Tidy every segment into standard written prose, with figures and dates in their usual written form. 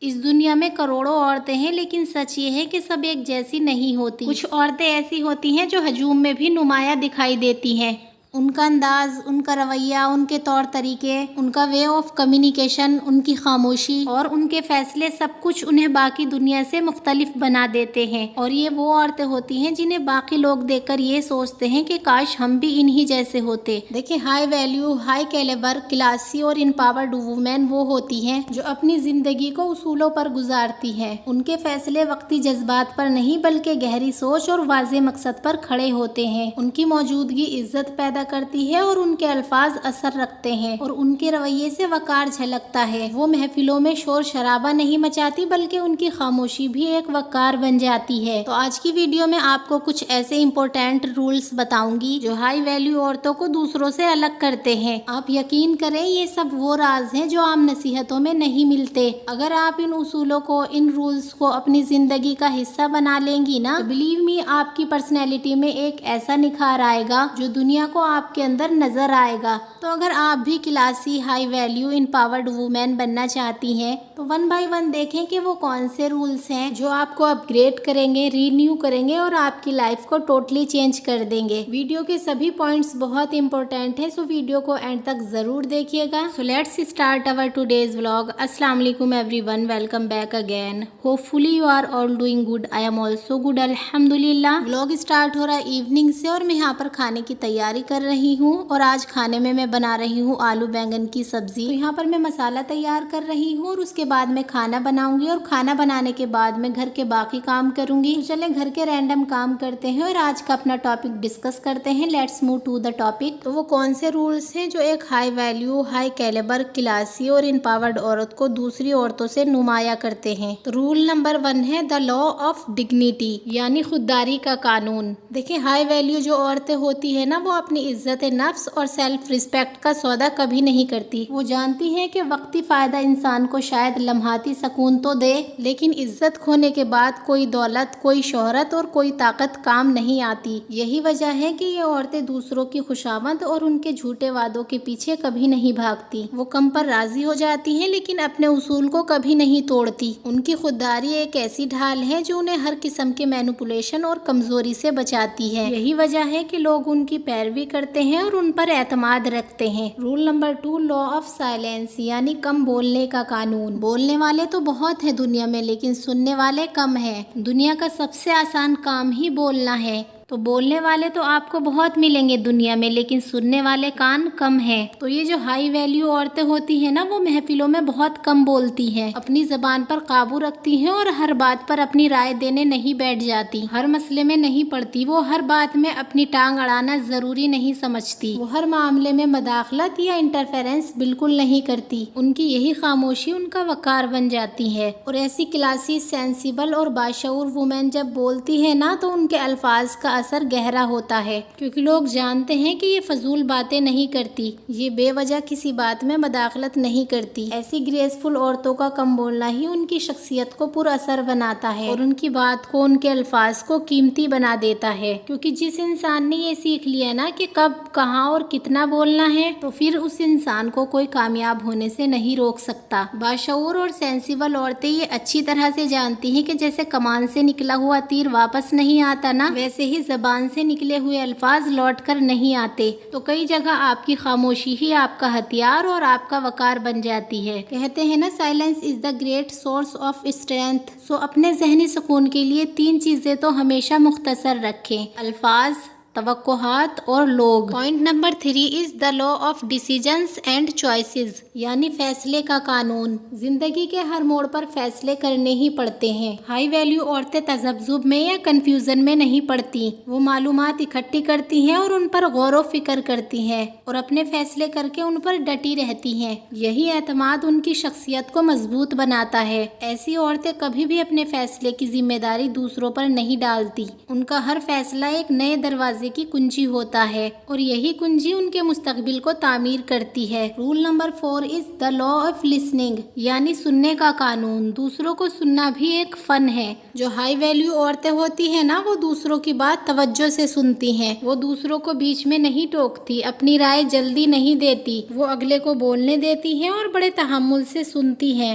اس دنیا میں کروڑوں عورتیں ہیں، لیکن سچ یہ ہے کہ سب ایک جیسی نہیں ہوتی۔ کچھ عورتیں ایسی ہوتی ہیں جو ہجوم میں بھی نمایاں دکھائی دیتی ہیں۔ ان کا انداز، ان کا رویہ، ان کے طور طریقے، ان کا وے آف کمیونیکیشن، ان کی خاموشی اور ان کے فیصلے سب کچھ انہیں باقی دنیا سے مختلف بنا دیتے ہیں، اور یہ وہ عورتیں ہوتی ہیں جنہیں باقی لوگ دیکھ کر یہ سوچتے ہیں کہ کاش ہم بھی انہی جیسے ہوتے۔ دیکھیں، high value, high calibre, classy اور امپاورڈ وومن وہ ہوتی ہیں جو اپنی زندگی کو اصولوں پر گزارتی ہیں۔ ان کے فیصلے وقتی جذبات پر نہیں بلکہ گہری سوچ اور واضح مقصد پر کھڑے ہوتے ہیں۔ ان کی موجودگی عزت پیدا کرتی ہے اور ان کے الفاظ اثر رکھتے ہیں اور ان کے رویے سے وقار جھلکتا ہے۔ وہ محفلوں میں شور شرابہ نہیں مچاتی بلکہ ان کی خاموشی بھی ایک وقار بن جاتی ہے۔ تو آج کی ویڈیو میں آپ کو کچھ ایسے امپورٹنٹ رولز بتاؤں گی جو ہائی ویلیو عورتوں کو دوسروں سے الگ کرتے ہیں۔ آپ یقین کریں یہ سب وہ راز ہیں جو عام نصیحتوں میں نہیں ملتے۔ اگر آپ ان اصولوں کو، ان رولز کو اپنی زندگی کا حصہ بنا لیں گی نا، تو بلیو می آپ کی پرسنالٹی میں ایک ایسا نکھار آئے گا جو دنیا کو آپ کے اندر نظر آئے گا۔ تو اگر آپ بھی classy, high value, empowered women بننا چاہتی ہیں تو ون بائی ون دیکھیں کہ وہ کون سے رولز ہیں جو آپ کو اپ گریڈ کریں گے، رینیو کریں گے اور آپ کی لائف کو ٹوٹلی چینج کر دیں گے۔ ویڈیو کے سبھی پوائنٹس بہت امپورٹنٹ ہیں، سو ویڈیو کو اینڈ تک ضرور دیکھیے گا۔ So let's start our today's vlog. السلام علیکم everyone, welcome back again. Hopefully you are all doing good, I am also good, الحمدللہ۔ ولاگ اسٹارٹ ہو رہا ہے ایوننگ سے اور میں یہاں پر کھانے کی تیاری کر رہی ہوں، اور آج کھانے میں بنا رہی ہوں آلو بینگن کی سبزی۔ تو یہاں پر میں مسالہ تیار کر رہی ہوں اور اس کے بعد میں کھانا بناؤں گی، اور کھانا بنانے کے بعد میں گھر کے باقی کام کروں گی۔ تو چلیں گھر کے رینڈم کام کرتے ہیں اور آج کا اپنا ٹاپک ڈسکس کرتے ہیں۔ Let's move to the topic. تو وہ کون سے رولز ہیں جو ایک high value, high calibre, classy اور امپاورڈ عورت کو دوسری عورتوں سے نمایاں کرتے ہیں؟ تو رول نمبر 1 ہے دا لا آف ڈگنیٹی، یعنی خودداری کا قانون۔ دیکھیں، ہائی ویلیو جو عورتیں ہوتی ہیں نا، وہ اپنی عزت نفس اور سیلف ریسپیکٹ کا سودا کبھی نہیں کرتی۔ وہ جانتی ہیں کہ وقتی فائدہ انسان کو شاید لمحاتی سکون تو دے، لیکن عزت کھونے کے بعد کوئی دولت، کوئی شہرت اور کوئی طاقت کام نہیں آتی۔ یہی وجہ ہے کہ یہ عورتیں دوسروں کی خوشامد اور ان کے جھوٹے وعدوں کے پیچھے کبھی نہیں بھاگتی۔ وہ کم پر راضی ہو جاتی ہیں لیکن اپنے اصول کو کبھی نہیں توڑتی۔ ان کی خودداری ایک ایسی ڈھال ہے جو انہیں ہر قسم کے مینوپولیشن اور کمزوری سے بچاتی ہے۔ یہی وجہ ہے کہ لوگ ان کی پیروی کرتے ہیں اور ان پر اعتماد رکھتے ہیں۔ Roll number 2 law of silence, یعنی کم بولنے کا قانون۔ بولنے والے تو بہت ہیں دنیا میں، لیکن سننے والے کم ہیں۔ دنیا کا سب سے آسان کام ہی بولنا ہے۔ تو بولنے والے تو آپ کو بہت ملیں گے دنیا میں، لیکن سننے والے کان کم ہیں۔ تو یہ جو ہائی ویلیو عورتیں ہوتی ہیں نا، وہ محفلوں میں بہت کم بولتی ہیں، اپنی زبان پر قابو رکھتی ہیں اور ہر بات پر اپنی رائے دینے نہیں بیٹھ جاتی، ہر مسئلے میں نہیں پڑتی۔ وہ ہر بات میں اپنی ٹانگ اڑانا ضروری نہیں سمجھتی۔ وہ ہر معاملے میں مداخلت یا انٹرفیرنس بالکل نہیں کرتی۔ ان کی یہی خاموشی ان کا وقار بن جاتی ہے۔ اور ایسی کلاسی، سینسیبل اور باشعور وومن جب بولتی ہے نا، تو ان کے الفاظ کا اثر گہرا ہوتا ہے، کیونکہ لوگ جانتے ہیں کہ یہ فضول باتیں نہیں کرتی، یہ بے وجہ کسی بات میں مداخلت نہیں کرتی۔ ایسی گریسفل عورتوں کا کم بولنا ہی ان کی شخصیت کو پر اثر بناتا ہے اور ان کی بات کو، ان کے الفاظ کو قیمتی بنا دیتا ہے۔ کیونکہ جس انسان نے یہ سیکھ لیا نا کہ کب، کہاں اور کتنا بولنا ہے، تو پھر اس انسان کو کوئی کامیاب ہونے سے نہیں روک سکتا۔ باشعور اور سینسیبل عورتیں یہ اچھی طرح سے جانتی ہیں کہ جیسے کمان سے نکلا ہوا تیر واپس نہیں آتا نا، ویسے ہی زبان سے نکلے ہوئے الفاظ لوٹ کر نہیں آتے۔ تو کئی جگہ آپ کی خاموشی ہی آپ کا ہتھیار اور آپ کا وقار بن جاتی ہے۔ کہتے ہیں نا، silence is the great source of strength. سو اپنے ذہنی سکون کے لیے 3 چیزیں تو ہمیشہ مختصر رکھیں: الفاظ، توقعات اور لوگ۔ Point number 3 is the law of decisions and choices, یعنی فیصلے کا قانون۔ زندگی کے ہر موڑ پر فیصلے کرنے ہی پڑتے ہیں۔ ہائی ویلیو عورتیں تذبذب میں یا کنفیوژن میں نہیں پڑتی۔ وہ معلومات اکٹھی کرتی ہیں اور ان پر غور و فکر کرتی ہیں اور اپنے فیصلے کر کے ان پر ڈٹی رہتی ہیں۔ یہی اعتماد ان کی شخصیت کو مضبوط بناتا ہے۔ ایسی عورتیں کبھی بھی اپنے فیصلے کی ذمہ داری دوسروں پر نہیں ڈالتی۔ ان کا ہر فیصلہ ایک نئے دروازے کی کنجی ہوتا ہے اور یہی کنجی ان کے مستقبل کو تعمیر کرتی ہے۔ Roll number 4 is the law of listening, یعنی سننے کا قانون۔ دوسروں کو سننا بھی ایک فن ہے۔ جو ہائی ویلیو عورتیں ہوتی ہیں نا، وہ دوسروں کی بات توجہ سے سنتی ہیں۔ وہ دوسروں کو بیچ میں نہیں ٹوکتی، اپنی رائے جلدی نہیں دیتی، وہ اگلے کو بولنے دیتی ہیں اور بڑے تحمل سے سنتی ہیں۔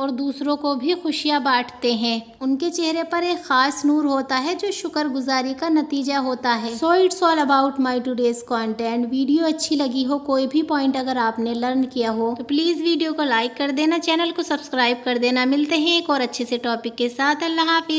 اور دوسروں کو بھی خوشیاں بانٹتے ہیں۔ ان کے چہرے پر ایک خاص نور ہوتا ہے جو شکر گزاری کا نتیجہ ہوتا ہے۔ So it's all about my today's content۔ Video اچھی لگی ہو، کوئی بھی پوائنٹ اگر آپ نے لرن کیا ہو تو پلیز ویڈیو کو لائک کر دینا، چینل کو سبسکرائب کر دینا۔ ملتے ہیں ایک اور اچھے سے ٹاپک کے ساتھ۔ اللہ حافظ۔